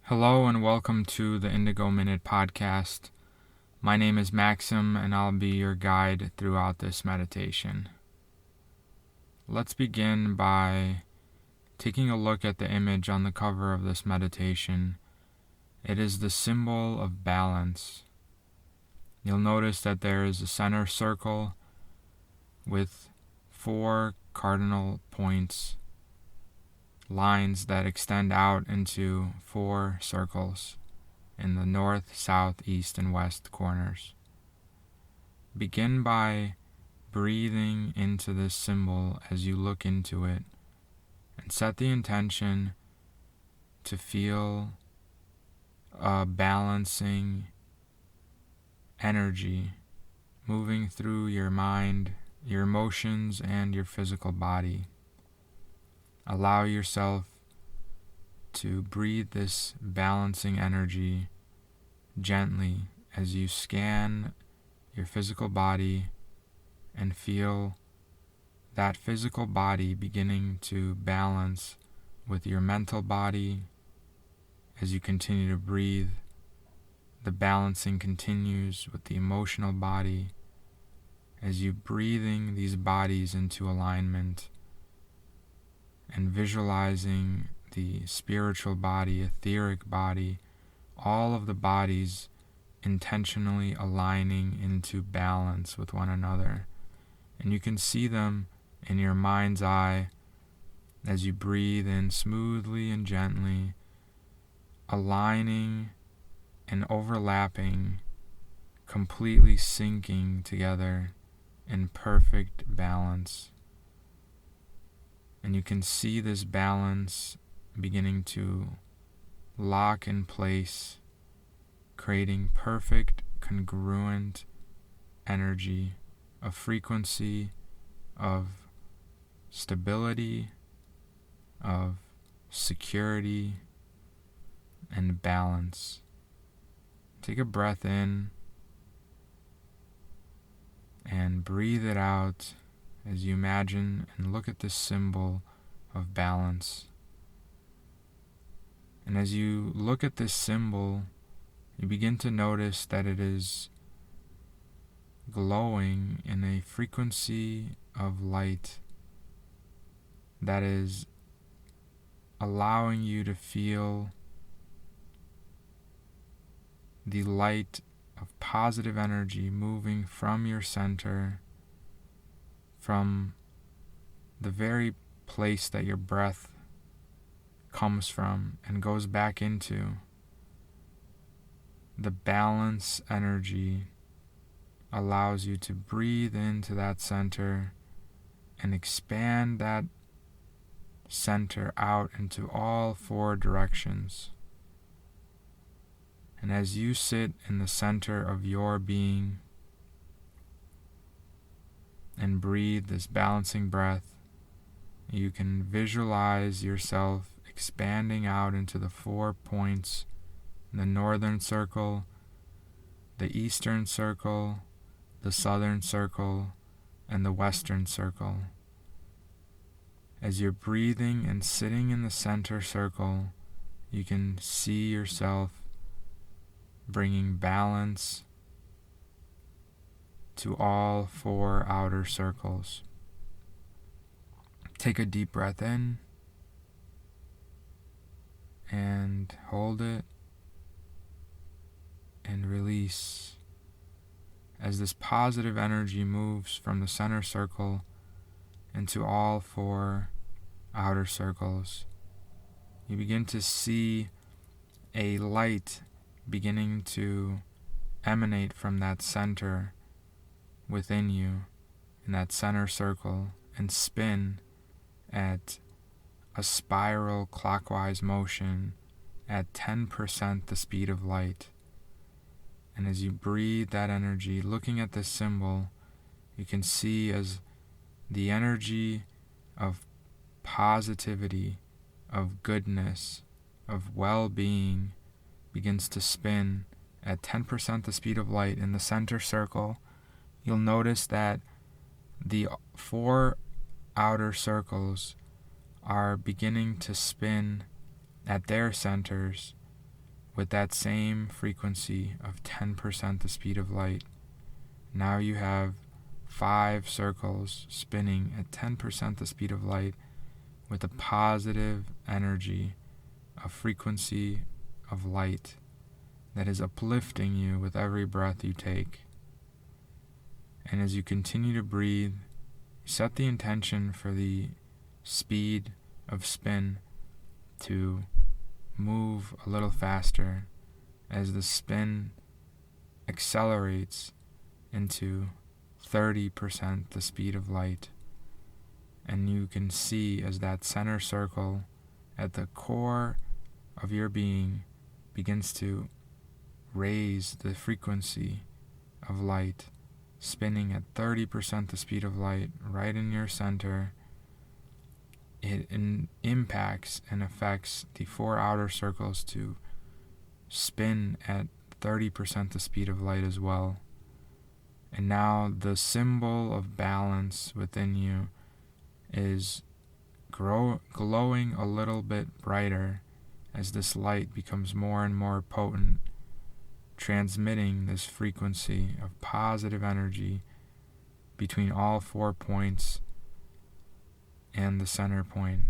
Hello and welcome to the Indigo Minute podcast. My name is Maxim and I'll be your guide throughout this meditation. Let's begin by taking a look at the image on the cover of this meditation. It is the symbol of balance. You'll notice that there is a center circle with 4 cardinal points, lines that extend out into 4 circles in the north, south, east, and west corners. Begin by breathing into this symbol as you look into it, and set the intention to feel a balancing energy moving through your mind, your emotions, and your physical body. Allow yourself to breathe this balancing energy gently as you scan your physical body and feel that physical body beginning to balance with your mental body. As you continue to breathe, the balancing continues with the emotional body. As you breathing these bodies into alignment and visualizing the spiritual body, etheric body, all of the bodies intentionally aligning into balance with one another. And you can see them in your mind's eye as you breathe in smoothly and gently, aligning and overlapping, completely syncing together in perfect balance. And you can see this balance beginning to lock in place, creating perfect, congruent energy, a frequency of stability, of security, and balance. Take a breath in and breathe it out as you imagine and look at this symbol of balance. And as you look at this symbol, you begin to notice that it is glowing in a frequency of light that is allowing you to feel the light of positive energy moving from your center, from the very place that your breath comes from and goes back into. The balance energy allows you to breathe into that center and expand that center out into all 4 directions. And as you sit in the center of your being and breathe this balancing breath, you can visualize yourself expanding out into the 4 points: the northern circle, the eastern circle, the southern circle, and the western circle. As you're breathing and sitting in the center circle, you can see yourself bringing balance to all 4 outer circles. Take a deep breath in and hold it and release as this positive energy moves from the center circle into all 4 outer circles. You begin to see a light beginning to emanate from that center within you in that center circle and spin at a spiral clockwise motion at 10% the speed of light. And as you breathe that energy, looking at this symbol, you can see as the energy of positivity, of goodness, of well-being begins to spin at 10% the speed of light in the center circle. You'll notice that the 4 outer circles are beginning to spin at their centers with that same frequency of 10% the speed of light, now you have 5 circles spinning at 10% the speed of light with a positive energy, a frequency of light that is uplifting you with every breath you take. And as you continue to breathe, set the intention for the speed of spin to move a little faster as the spin accelerates into 30% the speed of light. And you can see as that center circle at the core of your being begins to raise the frequency of light, spinning at 30% the speed of light right in your center. It impacts and affects the 4 outer circles to spin at 30% the speed of light as well. And now the symbol of balance within you is glowing a little bit brighter as this light becomes more and more potent, transmitting this frequency of positive energy between all 4 points and the center point.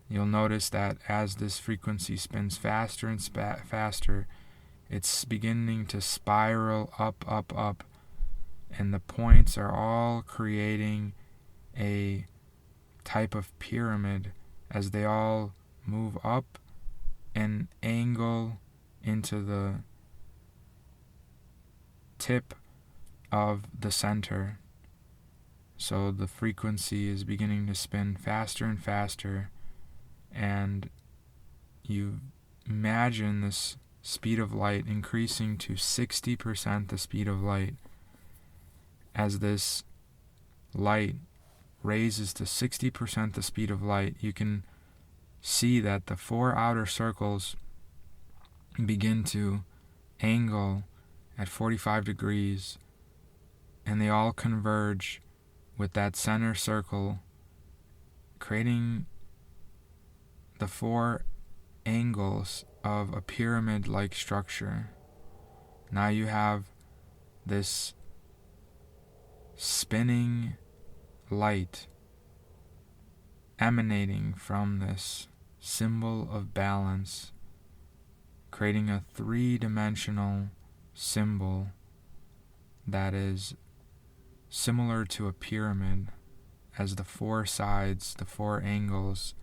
You'll notice that as this frequency spins faster and faster, it's beginning to spiral up, up, up, and the points are all creating a type of pyramid as they all move up and angle into the tip of the center. So the frequency is beginning to spin faster and faster, and you imagine this speed of light increasing to 60% the speed of light. As this light raises to 60% the speed of light, you can see that the 4 outer circles begin to angle at 45 degrees, and they all converge with that center circle, creating the 4 angles of a pyramid-like structure. Now you have this spinning light emanating from this symbol of balance, creating a 3-dimensional symbol that is similar to a pyramid, as the 4 sides, the 4 angles,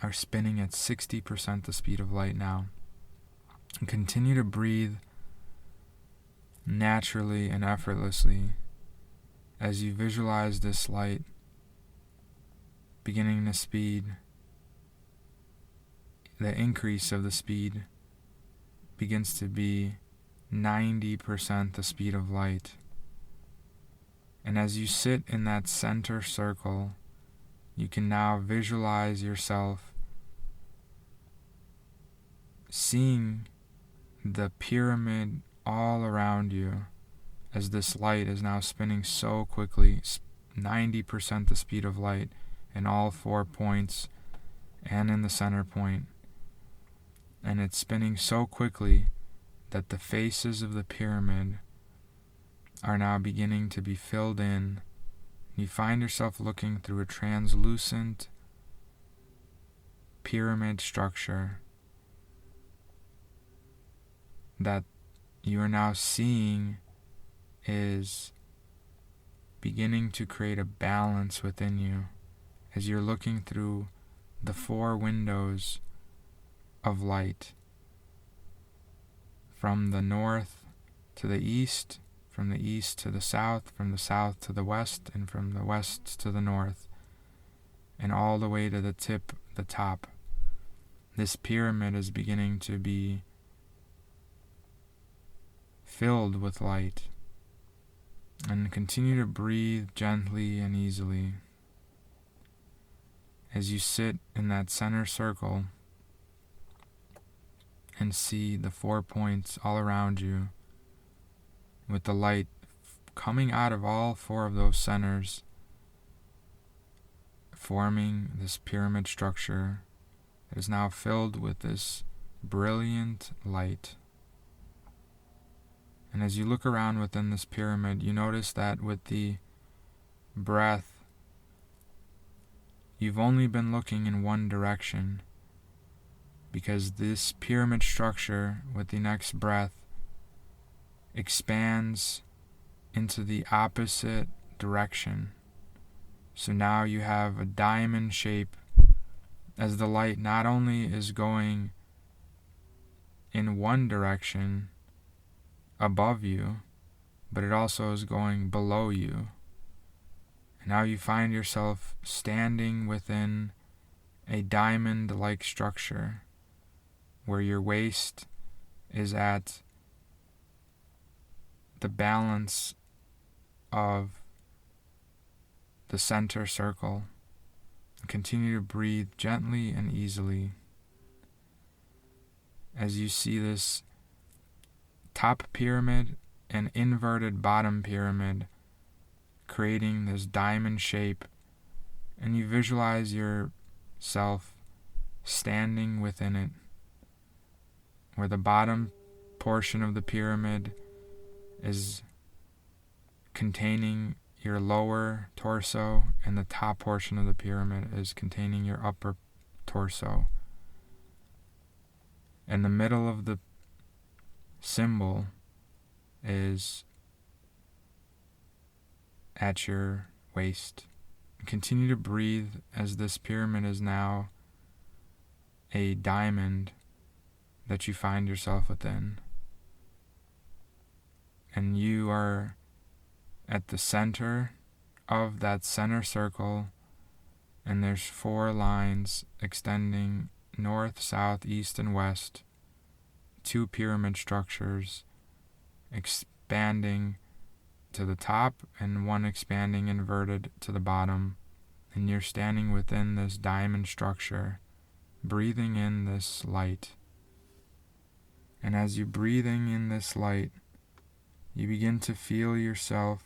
are spinning at 60% the speed of light now. And continue to breathe naturally and effortlessly as you visualize this light beginning to speed. The increase of the speed begins to be 90% the speed of light. And as you sit in that center circle, you can now visualize yourself seeing the pyramid all around you as this light is now spinning so quickly, 90% the speed of light in all 4 points and in the center point. And it's spinning so quickly that the faces of the pyramid are now beginning to be filled in. You find yourself looking through a translucent pyramid structure that you are now seeing is beginning to create a balance within you as you're looking through the 4 windows of light, from the north to the east, from the east to the south, from the south to the west, and from the west to the north, and all the way to the tip, the top. This pyramid is beginning to be filled with light. And continue to breathe gently and easily as you sit in that center circle and see the 4 points all around you, with the light coming out of all 4 of those centers, forming this pyramid structure that is now filled with this brilliant light. And as you look around within this pyramid, you notice that with the breath, you've only been looking in one direction, because this pyramid structure with the next breath expands into the opposite direction. So now you have a diamond shape, as the light not only is going in one direction above you, but it also is going below you. And now you find yourself standing within a diamond-like structure where your waist is at the balance of the center circle. Continue to breathe gently and easily as you see this top pyramid and inverted bottom pyramid creating this diamond shape, and you visualize yourself standing within it, where the bottom portion of the pyramid is containing your lower torso, and the top portion of the pyramid is containing your upper torso. And the middle of the symbol is at your waist. Continue to breathe as this pyramid is now a diamond that you find yourself within. And you are at the center of that center circle, and there's 4 lines extending north, south, east, and west, 2 pyramid structures expanding to the top and 1 expanding inverted to the bottom, and you're standing within this diamond structure, breathing in this light. And as you're breathing in this light, you begin to feel yourself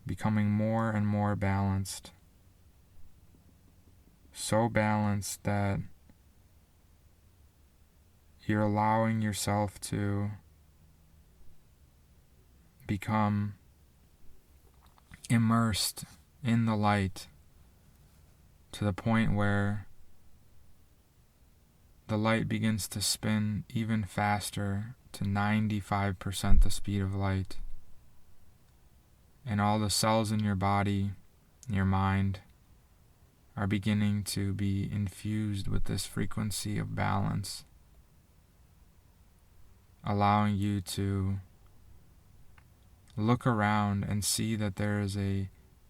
becoming more and more balanced. So balanced that you're allowing yourself to become immersed in the light to the point where the light begins to spin even faster to 95% the speed of light. And all the cells in your body, your mind, are beginning to be infused with this frequency of balance, allowing you to look around and see that there is a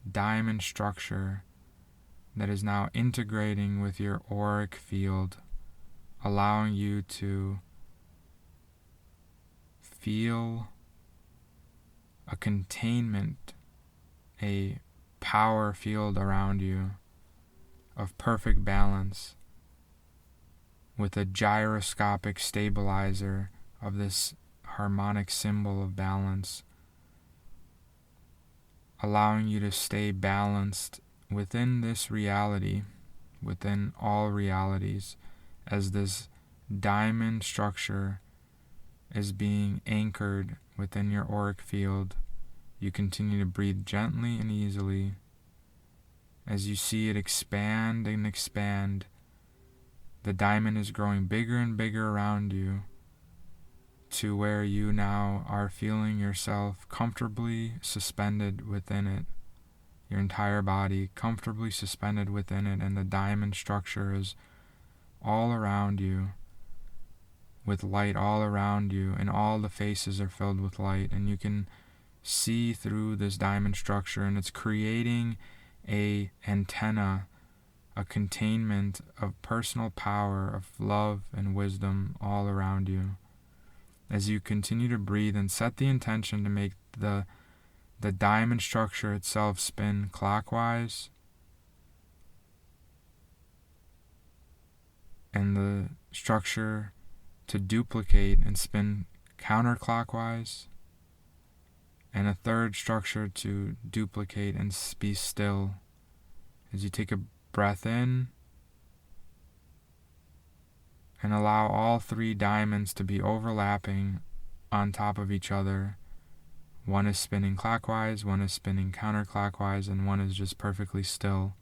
diamond structure that is now integrating with your auric field, allowing you to feel a containment, a power field around you of perfect balance, with a gyroscopic stabilizer of this harmonic symbol of balance, allowing you to stay balanced within this reality, within all realities, as this diamond structure is being anchored within your auric field. You continue to breathe gently and easily as you see it expand and expand. The diamond is growing bigger and bigger around you, to where you now are feeling yourself comfortably suspended within it, your entire body comfortably suspended within it, and the diamond structure is all around you, with light all around you, and all the faces are filled with light, and you can see through this diamond structure, and it's creating a antenna, a containment of personal power, of love and wisdom all around you. As you continue to breathe and set the intention to make the diamond structure itself spin clockwise, and the structure to duplicate and spin counterclockwise, and a third structure to duplicate and be still. As you take a breath in and allow all 3 diamonds to be overlapping on top of each other. One is spinning clockwise, one is spinning counterclockwise, and one is just perfectly still.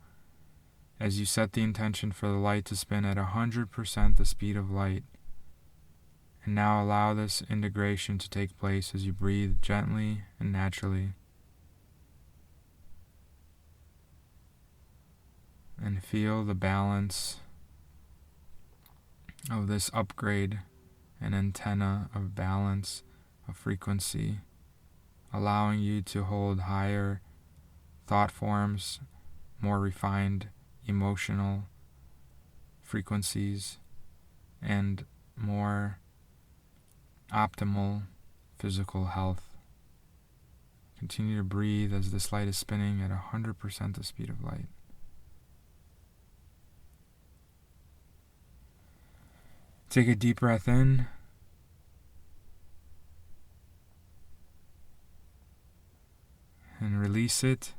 As you set the intention for the light to spin at 100% the speed of light. And now allow this integration to take place as you breathe gently and naturally. And feel the balance of this upgrade and antenna of balance of frequency, allowing you to hold higher thought forms, more refined emotional frequencies, and more optimal physical health. Continue to breathe as this light is spinning at 100% the speed of light. Take a deep breath in. And release it.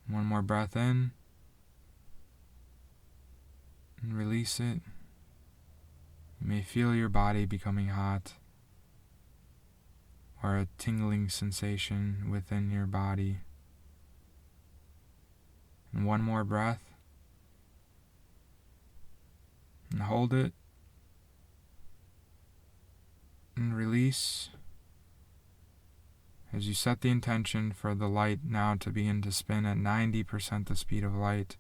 One more breath in. And release it. You may feel your body becoming hot, or a tingling sensation within your body. And one more breath. And hold it. And release. As you set the intention for the light now to begin to spin at 90% the speed of light.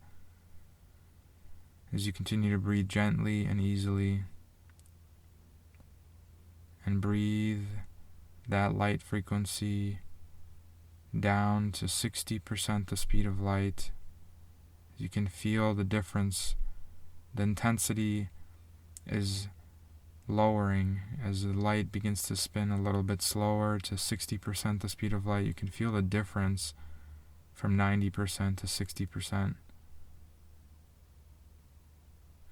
As you continue to breathe gently and easily. And breathe that light frequency down to 60% the speed of light. You can feel the difference. The intensity is lowering as the light begins to spin a little bit slower to 60% the speed of light. You can feel the difference from 90% to 60%.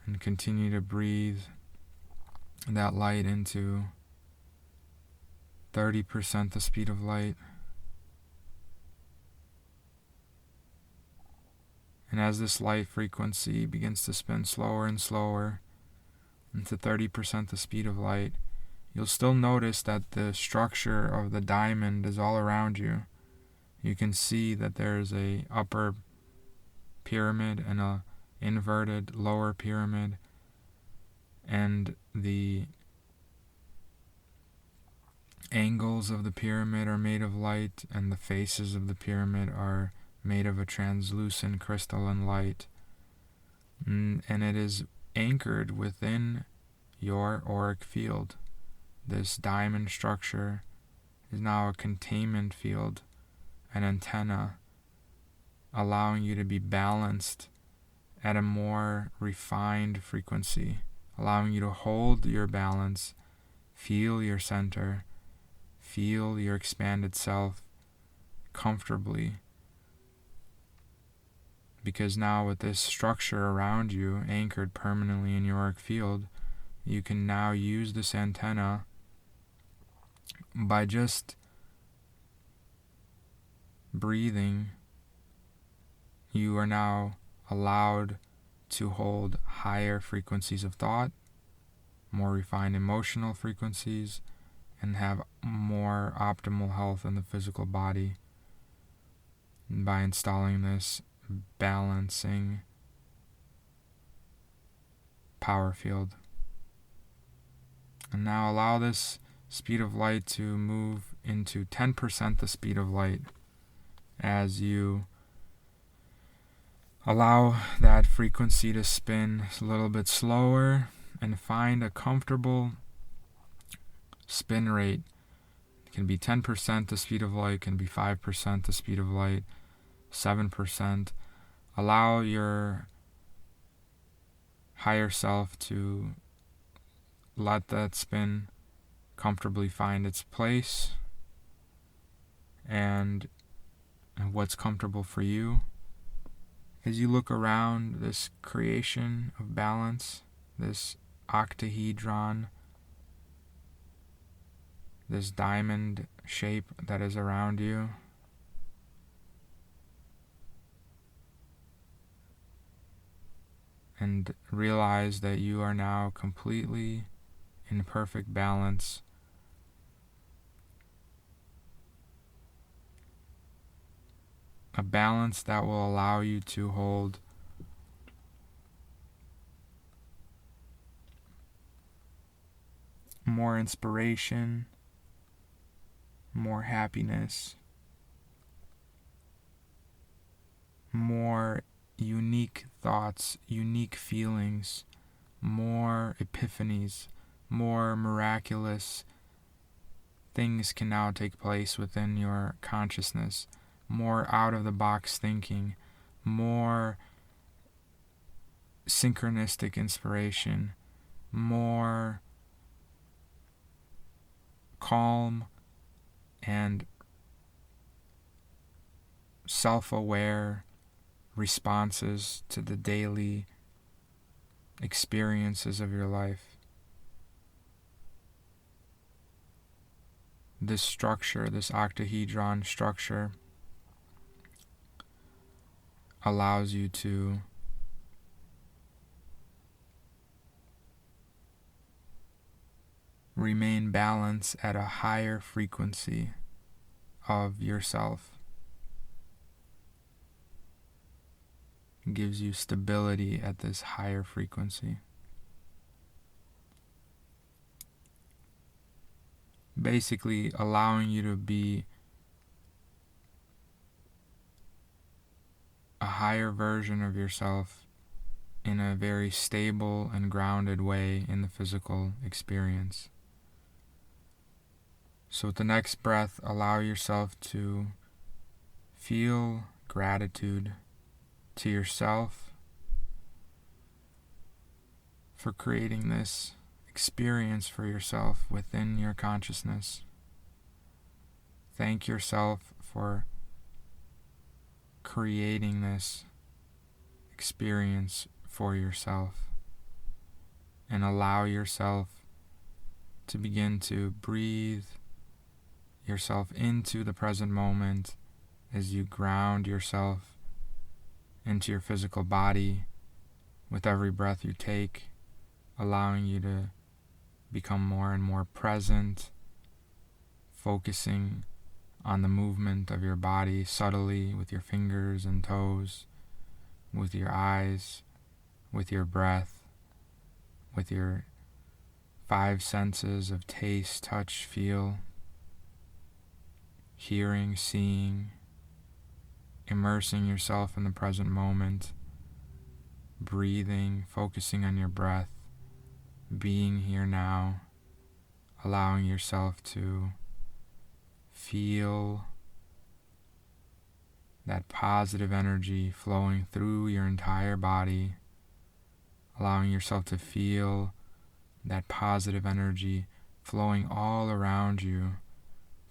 And continue to breathe that light into 30% the speed of light. And as this light frequency begins to spin slower and slower into 30% the speed of light, you'll still notice that the structure of the diamond is all around you. You can see that there's a upper pyramid and a inverted lower pyramid, and the angles of the pyramid are made of light, and the faces of the pyramid are made of a translucent crystalline light, and it is anchored within your auric field. This diamond structure is now a containment field, an antenna, allowing you to be balanced at a more refined frequency, allowing you to hold your balance, feel your center, feel your expanded self comfortably. Because now with this structure around you, anchored permanently in your auric field, you can now use this antenna by just breathing. You are now allowed to hold higher frequencies of thought, more refined emotional frequencies, and have more optimal health in the physical body by installing this balancing power field. And now allow this speed of light to move into 10% the speed of light as you allow that frequency to spin a little bit slower and find a comfortable spin rate. It can be 10% the speed of light, it can be 5% the speed of light, 7%. Allow your higher self to let that spin comfortably find its place and what's comfortable for you. As you look around this creation of balance, this octahedron, this diamond shape that is around you, and realize that you are now completely in perfect balance. A balance that will allow you to hold more inspiration, more happiness, more unique thoughts, unique feelings, more epiphanies, more miraculous things can now take place within your consciousness, more out-of-the-box thinking, more synchronistic inspiration, more calm and self-aware responses to the daily experiences of your life. This structure, this octahedron structure, allows you to remain balanced at a higher frequency of yourself. It gives you stability at this higher frequency. Basically allowing you to be a higher version of yourself in a very stable and grounded way in the physical experience. So with the next breath, allow yourself to feel gratitude to yourself for creating this experience for yourself within your consciousness. Thank yourself for creating this experience for yourself, and allow yourself to begin to breathe yourself into the present moment as you ground yourself into your physical body with every breath you take, allowing you to become more and more present, focusing on the movement of your body subtly with your fingers and toes, with your eyes, with your breath, with your 5 senses of taste, touch, feel, hearing, seeing, immersing yourself in the present moment, breathing, focusing on your breath, being here now, allowing yourself to feel that positive energy flowing through your entire body, allowing yourself to feel that positive energy flowing all around you,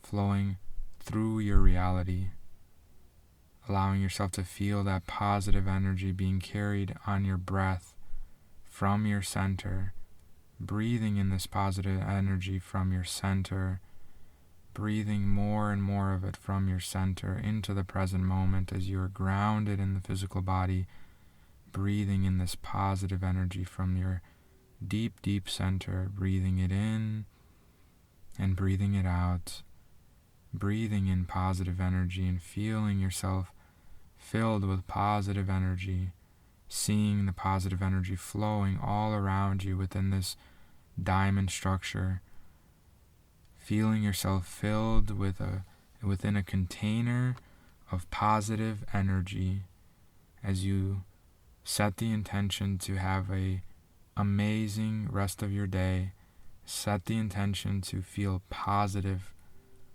flowing through your reality, allowing yourself to feel that positive energy being carried on your breath from your center, breathing in this positive energy from your center, breathing more and more of it from your center into the present moment as you are grounded in the physical body, breathing in this positive energy from your deep, deep center, breathing it in and breathing it out, breathing in positive energy and feeling yourself filled with positive energy, seeing the positive energy flowing all around you within this diamond structure, feeling yourself filled within a container of positive energy as you set the intention to have a amazing rest of your day. Set the intention to feel positive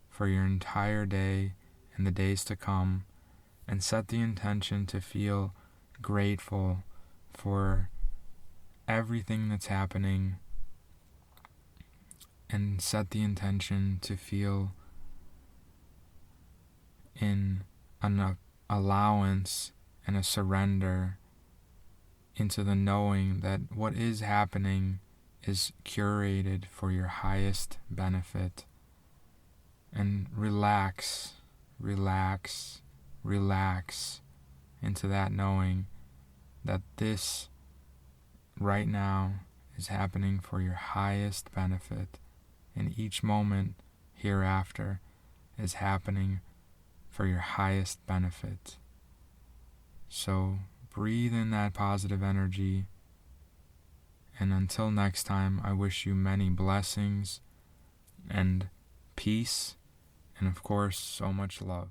for your entire day and the days to come, and set the intention to feel grateful for everything that's happening, and set the intention to feel in an allowance and a surrender into the knowing that what is happening is curated for your highest benefit. And relax into that knowing that this right now is happening for your highest benefit, and each moment hereafter is happening for your highest benefit. So breathe in that positive energy, and until next time, I wish you many blessings and peace, and of course, so much love.